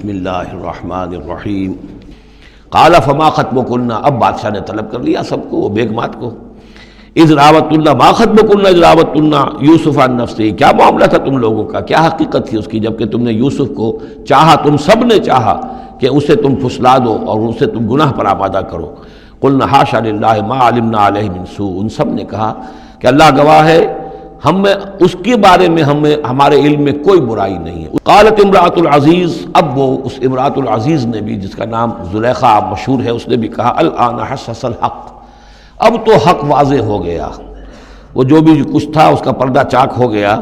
بسم اللہ الرحمن الرحیم قال فما خطبکن، اب بادشاہ نے طلب کر لیا سب کو، وہ بیگمات کو، اذ راوتن ما خطبکن اذ راوتن یوسف عن نفسہ، کیا معاملہ تھا تم لوگوں کا، کیا حقیقت تھی اس کی جبکہ تم نے یوسف کو چاہا، تم سب نے چاہا کہ اسے تم پھسلا دو اور اسے تم گناہ پر آمادہ کرو۔ قلنا حاشا للہ ما علمنا علیہ من سوء، ان سب نے کہا کہ اللہ گواہ ہے ہمیں اس کے بارے میں ہمارے علم میں کوئی برائی نہیں ہے۔ قالت امرأۃ العزیز، اب وہ اس امرأۃ العزیز نے بھی، جس کا نام زلیخا مشہور ہے، اس نے بھی کہا الآن حسس الحق، اب تو حق واضح ہو گیا، وہ جو بھی کچھ تھا اس کا پردہ چاک ہو گیا۔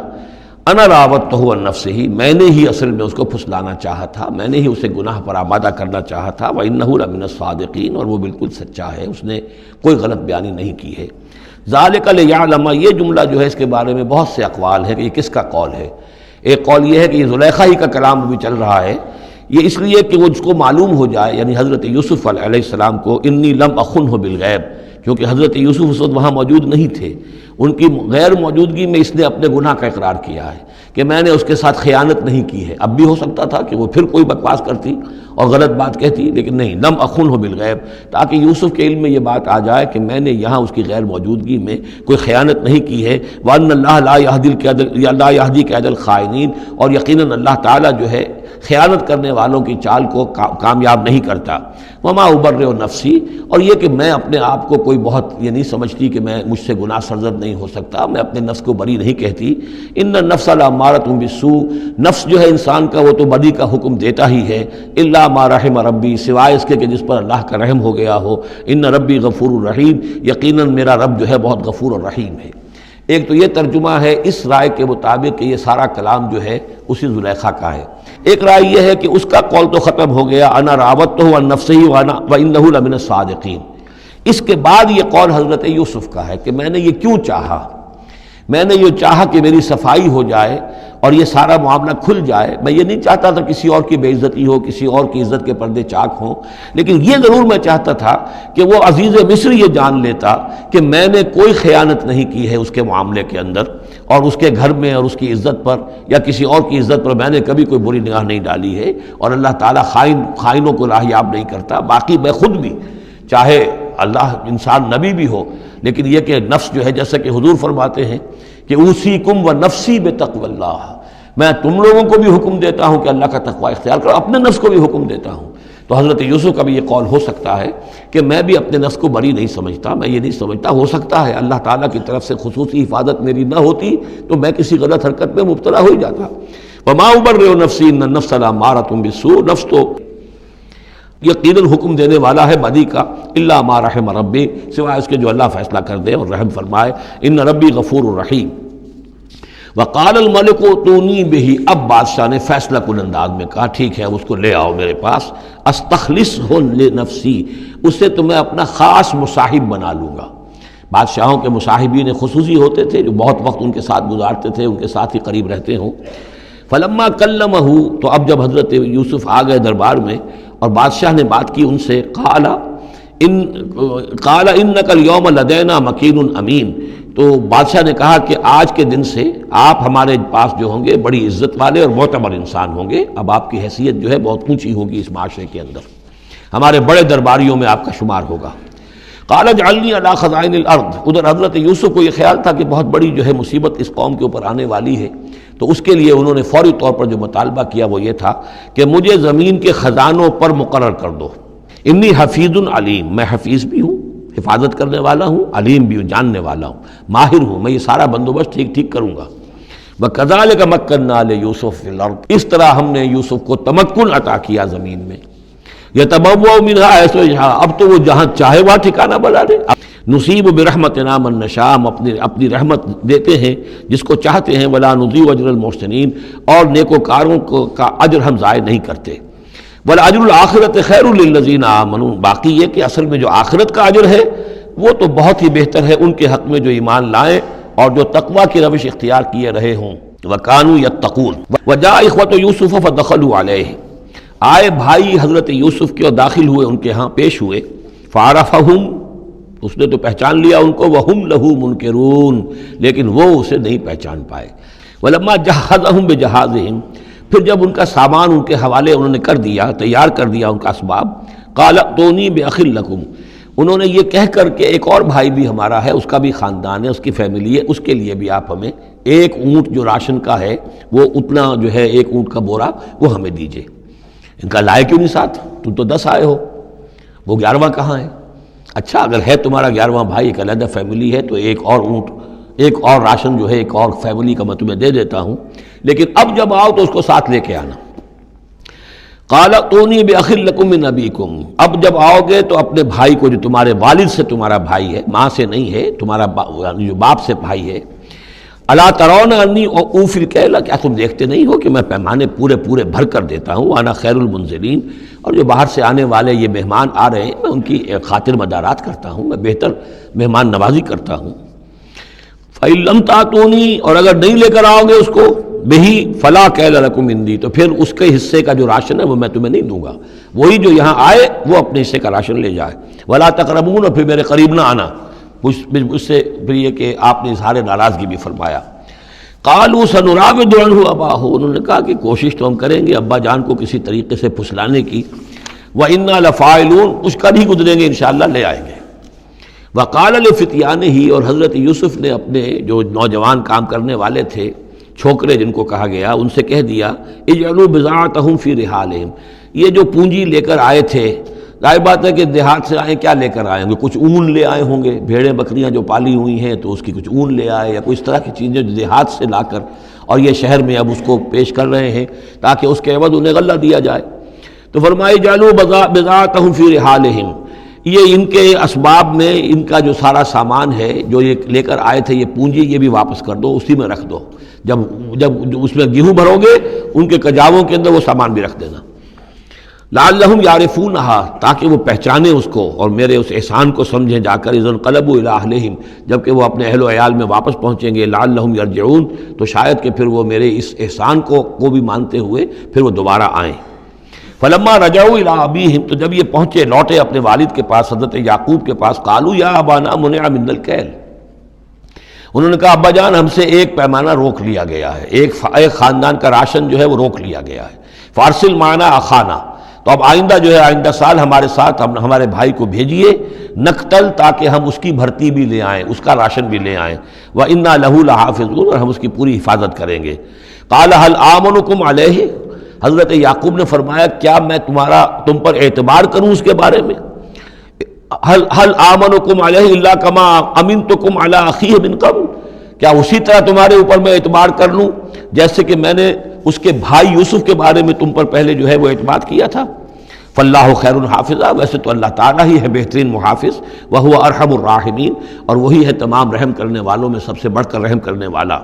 انا راودتہ عن نفسہ، میں نے ہی اصل میں اس کو پھسلانا چاہا تھا، میں نے ہی اسے گناہ پر آمادہ کرنا چاہا تھا، وانہ لمن الصادقین، اور وہ بالکل سچا ہے، اس نے کوئی غلط بیانی نہیں کی ہے۔ ذالک لیعلم، یہ جملہ جو ہے اس کے بارے میں بہت سے اقوال ہیں کہ یہ کس کا قول ہے۔ ایک قول یہ ہے کہ یہ زلیخا ہی کا کلام بھی چل رہا ہے، یہ اس لیے کہ وہ اس کو معلوم ہو جائے، یعنی حضرت یوسف علیہ السلام کو، انی لم اخنہ بالغیب، کیونکہ حضرت یوسف اس وقت وہاں موجود نہیں تھے، ان کی غیر موجودگی میں اس نے اپنے گناہ کا اقرار کیا ہے کہ میں نے اس کے ساتھ خیانت نہیں کی ہے۔ اب بھی ہو سکتا تھا کہ وہ پھر کوئی بکواس کرتی اور غلط بات کہتی، لیکن نہیں، لم اخنہ بالغیب، تاکہ یوسف کے علم میں یہ بات آ جائے کہ میں نے یہاں اس کی غیر موجودگی میں کوئی خیانت نہیں کی ہے۔ وَأَنَّ اللَّهَ لَا يَهْدِي كَيْدَ الْخَائِنِينَ، اور یقیناً اللہ تعالیٰ جو ہے خیانت کرنے والوں کی چال کو کامیاب نہیں کرتا۔ وما ابرئ نفسی، اور یہ کہ میں اپنے آپ کو کوئی بہت یہ نہیں سمجھتی کہ میں مجھ سے گناہ سرزد نہیں ہو سکتا، میں اپنے نفس کو بری نہیں کہتی۔ ان النفس لامارۃ بالسوء، نفس جو ہے انسان کا وہ تو بدی کا حکم دیتا ہی ہے، الا ما رحم ربی، سوائے اس کے کہ جس پر اللہ کا رحم ہو گیا ہو۔ ان ربی غفور الرحیم، یقیناً میرا رب جو ہے بہت غفور اور رحیم ہے۔ ایک تو یہ ترجمہ ہے اس رائے کے مطابق کہ یہ سارا کلام جو ہے اسی زلیخا کا ہے۔ ایک رائے یہ ہے کہ اس کا قول تو ختم ہو گیا، انا راودتہ عن نفسہ وانہ لمن الصادقین، اس کے بعد یہ قول حضرت یوسف کا ہے کہ میں نے یہ کیوں چاہا، میں نے یہ چاہا کہ میری صفائی ہو جائے اور یہ سارا معاملہ کھل جائے۔ میں یہ نہیں چاہتا تھا کسی اور کی بے عزتی ہو، کسی اور کی عزت کے پردے چاک ہوں، لیکن یہ ضرور میں چاہتا تھا کہ وہ عزیز مصر یہ جان لیتا کہ میں نے کوئی خیانت نہیں کی ہے اس کے معاملے کے اندر، اور اس کے گھر میں اور اس کی عزت پر یا کسی اور کی عزت پر میں نے کبھی کوئی بری نگاہ نہیں ڈالی ہے، اور اللہ تعالیٰ خائنوں کو راہیاب نہیں کرتا۔ باقی میں خود بھی، چاہے اللہ انسان نبی بھی ہو، لیکن یہ کہ نفس جو ہے، جیسا کہ حضور فرماتے ہیں کہ اوصیکم و نفسی بتقوی اللہ، میں تم لوگوں کو بھی حکم دیتا ہوں کہ اللہ کا تقوی اختیار کرو، اپنے نفس کو بھی حکم دیتا ہوں۔ تو حضرت یوسف کا بھی یہ قول ہو سکتا ہے کہ میں بھی اپنے نفس کو بری نہیں سمجھتا، میں یہ نہیں سمجھتا، ہو سکتا ہے اللہ تعالیٰ کی طرف سے خصوصی حفاظت میری نہ ہوتی تو میں کسی غلط حرکت میں مبتلا ہو ہی جاتا۔ وما ابرئ نفسی ان النفس لامارۃ بالسوء، نفس تو یقیناً حکم دینے والا ہے بدی کا، الا ما رحم ربی، سوائے اس کے جو اللہ فیصلہ کر دے اور رحم فرمائے۔ ان ربی غفور الرحیم۔ وقال الملک اتونی بہ، اب بادشاہ نے فیصلہ کن انداز میں کہا ٹھیک ہے اس کو لے آؤ میرے پاس، استخلصہ لنفسی، اسے تو میں اپنا خاص مصاحب بنا لوں گا۔ بادشاہوں کے مصاحبین خصوصی ہوتے تھے جو بہت وقت ان کے ساتھ گزارتے تھے، ان کے ساتھ ہی قریب رہتے ہوں۔ فلما کلمہ، تو اب جب حضرت یوسف آ گئے دربار میں اور بادشاہ نے بات کی ان سے، قال انک اليوم لدینا مکین امین، تو بادشاہ نے کہا کہ آج کے دن سے آپ ہمارے پاس جو ہوں گے بڑی عزت والے اور معتبر انسان ہوں گے، اب آپ کی حیثیت جو ہے بہت اونچی ہوگی اس معاشرے کے اندر، ہمارے بڑے درباریوں میں آپ کا شمار ہوگا۔ قال اجعلنی علی خزائن الارض، ادھر حضرت یوسف کو یہ خیال تھا کہ بہت بڑی جو ہے مصیبت اس قوم کے اوپر آنے والی ہے، تو اس کے لیے انہوں نے فوری طور پر جو مطالبہ کیا وہ یہ تھا کہ مجھے زمین کے خزانوں پر مقرر کر دو۔ انی حفیظ علیم، میں حفیظ بھی ہوں، حفاظت کرنے والا ہوں، علیم بھی ہوں، جاننے والا ہوں، ماہر ہوں، میں یہ سارا بندوبست ٹھیک کروں گا۔ وَكَذَلِكَ مَكَّنَّا لِيُوسُفَ فِي الْأَرْضِ، اس طرح ہم نے یوسف کو تمکن عطا کیا زمین میں۔ يَتَبَوَّأُ مِنْهَا حَيْثُ يَشَاءُ، اب تو وہ جہاں چاہے وہاں ٹھکانہ بنا دے۔ نصیب برحمتنا من نشاء، ہم اپنی رحمت دیتے ہیں جس کو چاہتے ہیں، ولا نضيع اجر المحسنین، اور نیکوکاروں کا اجر ہم ضائع نہیں کرتے۔ والاجر الآخرۃ خیر للذین آمنوا، باقی یہ کہ اصل میں جو آخرت کا اجر ہے وہ تو بہت ہی بہتر ہے ان کے حق میں جو ایمان لائیں اور جو تقوی کی روش اختیار کیے رہے ہوں۔ وکانوا یتقون۔ وجاء اخوۃ یوسف فدخلوا علیہ، آئے بھائی حضرت یوسف کے اور داخل ہوئے ان کے ہاں، پیش ہوئے۔ فعرفہم، اس نے تو پہچان لیا ان کو، وہم لہ منکرون، لیکن وہ اسے نہیں پہچان پائے۔ ولما جہزہم بجہازہم، پھر جب ان کا سامان ان کے حوالے انہوں نے کر دیا، تیار کر دیا ان کا اسباب، قال ائتونی بأخ لکم، انہوں نے یہ کہہ کر کہ ایک اور بھائی بھی ہمارا ہے، اس کا بھی خاندان ہے، اس کی فیملی ہے، اس کے لیے بھی آپ ہمیں ایک اونٹ جو راشن کا ہے وہ اتنا جو ہے ایک اونٹ کا بورا وہ ہمیں دیجئے۔ ان کا لائے کیوں نہیں ساتھ؟ تم تو 10 آئے ہو، وہ 11واں کہاں ہے؟ اچھا اگر ہے تمہارا 11واں بھائی، ایک علیحدہ فیملی ہے، تو ایک اور اونٹ، ایک اور راشن جو ہے ایک اور فیملی کا میں تمہیں دے دیتا ہوں، لیکن اب جب آؤ تو اس کو ساتھ لے کے آنا۔ قال ائتونی بأخ لکم من ابیکم، اب جب آؤ گے تو اپنے بھائی کو جو تمہارے والد سے تمہارا بھائی ہے، ماں سے نہیں ہے، تمہارا جو باپ سے بھائی ہے، الا ترون انی اوفی الکیل، کیا تم دیکھتے نہیں ہو کہ میں پیمانے پورے پورے بھر کر دیتا ہوں، وانا خیر المنزلین، اور جو باہر سے آنے والے یہ مہمان آ رہے ہیں میں ان کی خاطر مدارات کرتا ہوں، میں بہتر مہمان نوازی کرتا ہوں۔ فَإِن لَمْ تَأْتُونِي، اور اگر نہیں لے کر آؤ گے اس کو، بِهِ فَلَا كَيْلَ لَكُمْ عِندِي، تو پھر اس کے حصے کا جو راشن ہے وہ میں تمہیں نہیں دوں گا، وہی جو یہاں آئے وہ اپنے حصے کا راشن لے جائے۔ وَلَا تَقْرَبُونَ، اور پھر میرے قریب نہ آنا، اس سے پھر یہ کہ آپ نے اظہار ناراضگی بھی فرمایا۔ قالوا سنراود عنہ اباہ، انہوں نے کہا کہ کوشش تو ہم کریں گے ابا جان کو کسی طریقے سے پھسلانے کی، وَإِنَّا لَفَاعِلُونَ، کچھ کر ہی گزریں گے انشاءاللہ، لے آئیں گے۔ وقال لفتیانہ، اور حضرت یوسف نے اپنے جو نوجوان کام کرنے والے تھے، چھوکرے جن کو کہا گیا، ان سے کہہ دیا، اجعلوا بضاعتہم فی رحالہم، یہ جو پونجی لے کر آئے تھے، ظاہر بات ہے کہ دیہات سے آئے کیا لے کر آئیں گے، کچھ اون لے آئے ہوں گے، بھیڑیں بکریاں جو پالی ہوئی ہیں تو اس کی کچھ اون لے آئے، یا کوئی اس طرح کی چیزیں جو دیہات سے لا کر اور یہ شہر میں اب اس کو پیش کر رہے ہیں تاکہ اس کے عوض انہیں غلہ دیا جائے۔ تو فرمایا اجعلوا بضاعتہم فی رحالہم، یہ ان کے اسباب میں ان کا جو سارا سامان ہے جو یہ لے کر آئے تھے، یہ پونجی، یہ بھی واپس کر دو، اسی میں رکھ دو، جب اس میں گیہوں بھرو گے ان کے کجاووں کے اندر وہ سامان بھی رکھ دینا۔ لعلہم یعرفونہا، تاکہ وہ پہچانے اس کو اور میرے اس احسان کو سمجھیں جا کر، اذا انقلبوا الی اہلہم، جب کہ وہ اپنے اہل و عیال میں واپس پہنچیں گے، لعلہم یرجعون، تو شاید کہ پھر وہ میرے اس احسان کو بھی مانتے ہوئے پھر وہ دوبارہ آئیں۔ فلما رجعوا الی ابیہم، تو جب یہ پہنچے لوٹے اپنے والد کے پاس، حضرت یعقوب کے پاس، قالوا یا ابانا منع منا الکیل، انہوں نے کہا ابا جان ہم سے ایک پیمانہ روک لیا گیا ہے، ایک خاندان کا راشن جو ہے وہ روک لیا گیا ہے، فارسل معنا اخانا، تو اب آئندہ جو ہے آئندہ سال ہمارے ساتھ ہمارے بھائی کو بھیجیے، نقتل، تاکہ ہم اس کی بھرتی بھی لے آئیں، اس کا راشن بھی لے آئیں، وَإِنَّا لَهُ لَحَافِظُونَ، اور ہم اس کی پوری حفاظت کریں گے۔ قَالَ هَلْ آمَنُكُمْ عَلَيْهِ، حضرت یعقوب نے فرمایا کیا میں تم پر اعتبار کروں اس کے بارے میں؟ هَلْ آمَنُكُمْ عَلَيْهِ إِلَّا كَمَا أَمِنْتُكُمْ عَلَىٰ أَخِيهِ مِنْ قَبْلُ، کیا اسی طرح تمہارے اوپر میں اعتبار کر لوں جیسے کہ میں نے اس کے بھائی یوسف کے بارے میں تم پر پہلے جو ہے وہ اعتماد کیا تھا؟ فاللہ خیر حافظہ، ویسے تو اللہ تعالیٰ ہی ہے بہترین محافظ، وہو ارحم الراحمین، اور وہی ہے تمام رحم کرنے والوں میں سب سے بڑھ کر رحم کرنے والا۔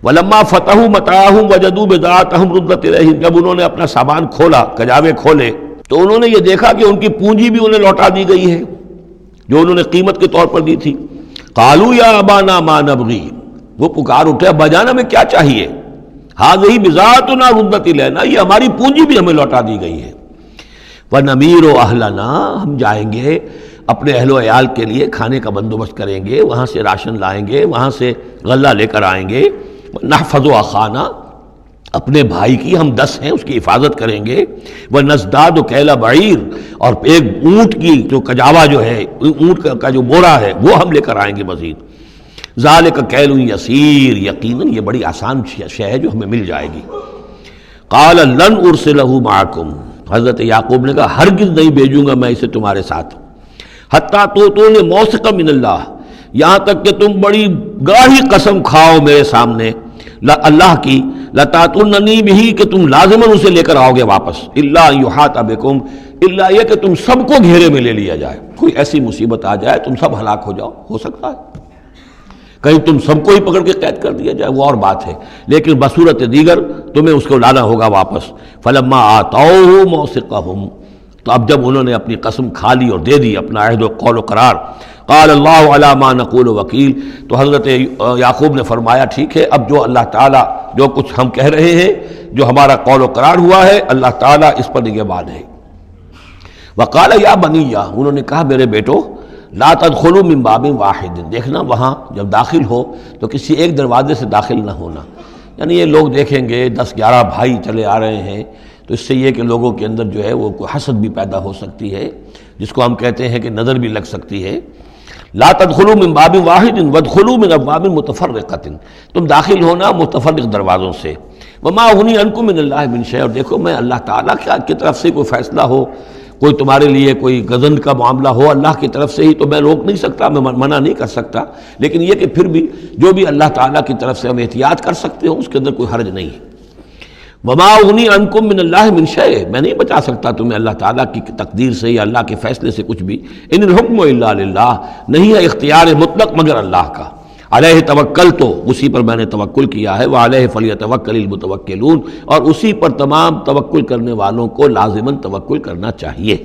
ولما فتحوا متاعهم وجدوا بضاعتهم ردت الیہم، جب انہوں نے اپنا سامان کھولا، کجاوے کھولے، تو انہوں نے یہ دیکھا کہ ان کی پونجی بھی انہیں لوٹا دی گئی ہے جو انہوں نے قیمت کے طور پر دی تھی۔ قالوا یا ابانا ما نبغی، وہ پکار اٹھے ابا جان ہمیں کیا چاہیے، ہذہ بضاعتنا ردت الینا، یہ ہماری پونجی بھی ہمیں لوٹا دی گئی ہے۔ وَنَمِيرُ أَهْلَنَا، ہم جائیں گے اپنے اہل و عیال کے لیے کھانے کا بندوبست کریں گے، وہاں سے راشن لائیں گے، وہاں سے غلہ لے کر آئیں گے۔ نَحْفَظُ أَخَانَا، اپنے بھائی کی ہم 10 ہیں اس کی حفاظت کریں گے۔ وَنَزْدَادُ كَيْلَ بَعِيرٍ، اور ایک اونٹ کی جو کجاوا جو ہے، اونٹ کا جو بورا ہے وہ ہم لے کر آئیں گے مزید۔ ذَلِكَ كَيْلٌ يَسِيرٌ، یقیناً یہ بڑی آسان شے ہے جو ہمیں مل جائے گی۔ قَالَ لَنْ أُرْسِلَهُ مَعَكُمْ، حضرت یعقوب نے کہا ہرگز نہیں بھیجوں گا میں اسے تمہارے ساتھ، حتیٰ تؤتونی موثقا من اللہ، یہاں تک کہ تم بڑی گاہی قسم کھاؤ میرے سامنے اللہ کی، لتاتوننی بہ، کہ تم لازماً اسے لے کر آؤ گے واپس، الا ان یحاط بکم، الا یہ کہ تم سب کو گھیرے میں لے لیا جائے، کوئی ایسی مصیبت آ جائے تم سب ہلاک ہو جاؤ، ہو سکتا ہے کہیں تم سب کو ہی پکڑ کے قید کر دیا جائے، وہ اور بات ہے، لیکن بصورت دیگر تمہیں اس کو لانا ہوگا واپس۔ فلما آتوہ موثقہم، تو اب جب انہوں نے اپنی قسم کھا لی اور دے دی اپنا عہد و قول و قرار، قال اللہ علی ما نقول وکیل، تو حضرت یعقوب نے فرمایا ٹھیک ہے، اب جو اللہ تعالیٰ جو کچھ ہم کہہ رہے ہیں، جو ہمارا قول و قرار ہوا ہے، اللہ تعالیٰ اس پر نگہبان ہے۔ وقال یا بنی، انہوں نے کہا میرے بیٹو، لا تدخلوا من باب واحد، دیکھنا وہاں جب داخل ہو تو کسی ایک دروازے سے داخل نہ ہونا، یعنی یہ لوگ دیکھیں گے 10-11 بھائی چلے آ رہے ہیں تو اس سے یہ کہ لوگوں کے اندر جو ہے وہ کوئی حسد بھی پیدا ہو سکتی ہے، جس کو ہم کہتے ہیں کہ نظر بھی لگ سکتی ہے۔ لا تدخلوا من باب واحد وادخلوا من ابواب متفرقۃ، تم داخل ہونا متفرق دروازوں سے۔ وما اغنی عنکم من اللہ من شیء، اور دیکھو میں اللہ تعالیٰ کی طرف سے کوئی فیصلہ ہو، کوئی تمہارے لیے کوئی غضب کا معاملہ ہو اللہ کی طرف سے ہی تو میں روک نہیں سکتا، میں منع نہیں کر سکتا، لیکن یہ کہ پھر بھی جو بھی اللہ تعالیٰ کی طرف سے ہم احتیاط کر سکتے ہوں اس کے اندر کوئی حرج نہیں ہے۔ وما اغنی عنکم من اللہ من شیء، میں نہیں بچا سکتا تمہیں اللہ تعالیٰ کی تقدیر سے یا اللہ کے فیصلے سے کچھ بھی۔ ان الحکم الا للہ، نہیں ہے اختیار مطلق مگر اللہ کا۔ علیہ توکلت، اسی پر میں نے توکل کیا ہے، وعلیہ فلیتوکل المتوکلون، اور اسی پر تمام توکل کرنے والوں کو لازماً توکل کرنا چاہیے۔